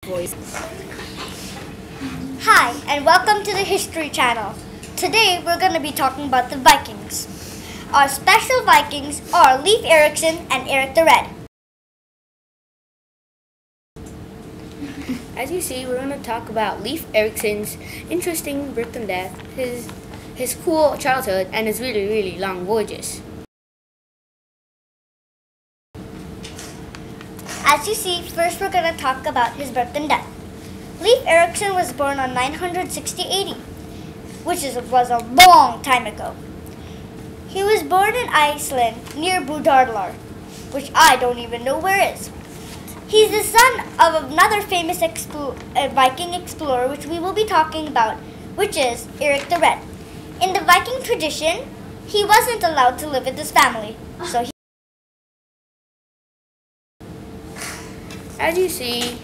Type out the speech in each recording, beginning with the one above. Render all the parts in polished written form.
Voice. Hi, and welcome to the History Channel. Today we're going to be talking about the Vikings. Our special Vikings are Leif Erikson and Erik the Red. As you see, we're going to talk about Leif Erikson's interesting birth and death, his cool childhood, and his really long voyages. As you see, first we're going to talk about his birth and death. Leif Erikson was born on 960 AD, which was a long time ago. He was born in Iceland near Budarlar, which I don't even know where it is. He's the son of another famous Viking explorer, which we will be talking about, which is Erik the Red. In the Viking tradition, he wasn't allowed to live with his family, so As you see,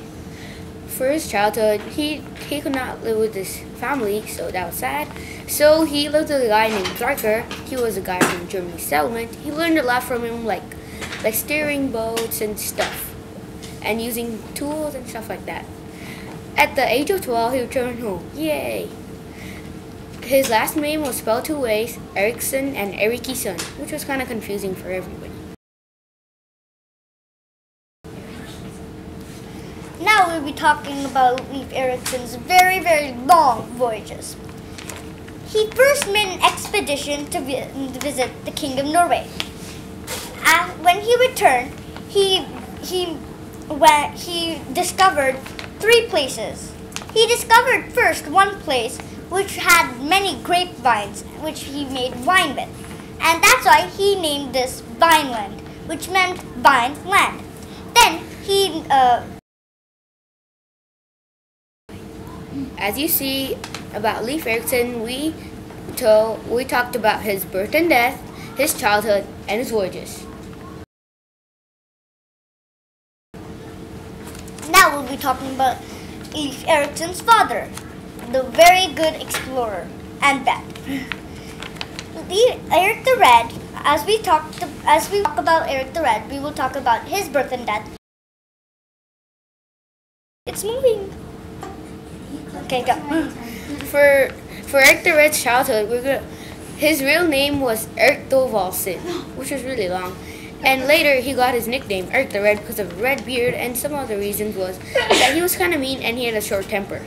for his childhood, he could not live with his family, so that was sad. So he lived with a guy named Tharker. He was a guy from Germany's settlement. He learned a lot from him, like steering boats and stuff, and using tools and stuff like that. At the age of 12, he returned home. Yay! His last name was spelled two ways, Erikson and Erikson, which was kind of confusing for everybody. now we'll be talking about Leif Erikson's very long voyages. He first made an expedition to visit the King of Norway. And when he returned, he discovered three places. He discovered first one place which had many grapevines, which he made wine with. And that's why he named this Vineland, which meant vine land. Then he As you see about Leif Erikson, we talked about his birth and death, his childhood, and his voyages. Now we'll be talking about Leif Erikson's father, the very good explorer and vet. Erik the Red, as we talk about Erik the Red, we will talk about his birth and death. It's moving. Okay, go. For Erik the Red's childhood, his real name was Erik Thorvaldsen, which was really long. And later he got his nickname Erik the Red because of a red beard, and some other reasons was that he was kind of mean and he had a short temper.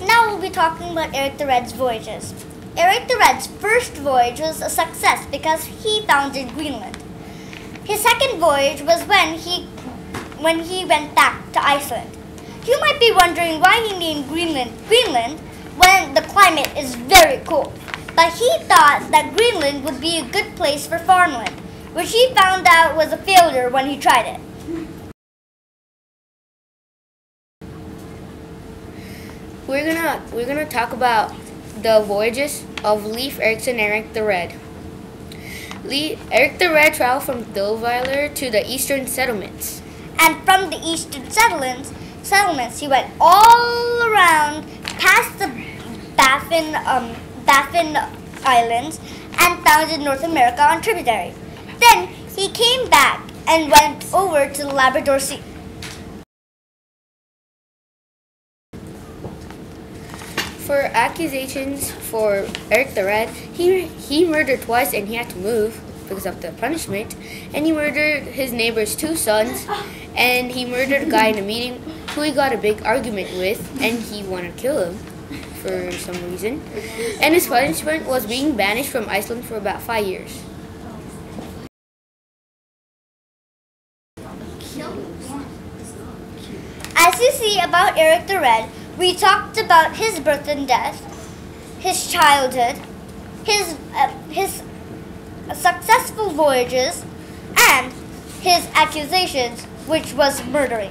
Now we'll be talking about Erik the Red's voyages. Erik the Red's first voyage was a success because he founded Greenland. His second voyage was when he went back to Iceland. You might be wondering why he named Greenland when the climate is very cold. But he thought that Greenland would be a good place for farmland, which he found out was a failure when he tried it. We're gonna talk about the voyages of Leif Erikson and Erik the Red. Erik the Red traveled from Dillweiler to the eastern settlements. And from the eastern settlements, he went all around past the Baffin Islands and founded North America on tributary. Then he came back and went over to the Labrador Sea. For accusations for Erik the Red, he murdered twice and he had to move because of the punishment. And he murdered his neighbor's two sons, and he murdered a guy in a meeting who he got a big argument with, and he wanted to kill him for some reason. And his punishment was being banished from Iceland for about 5 years. As you see about Erik the Red, we talked about his birth and death, his childhood, his successful voyages, and his accusations, which was murdering.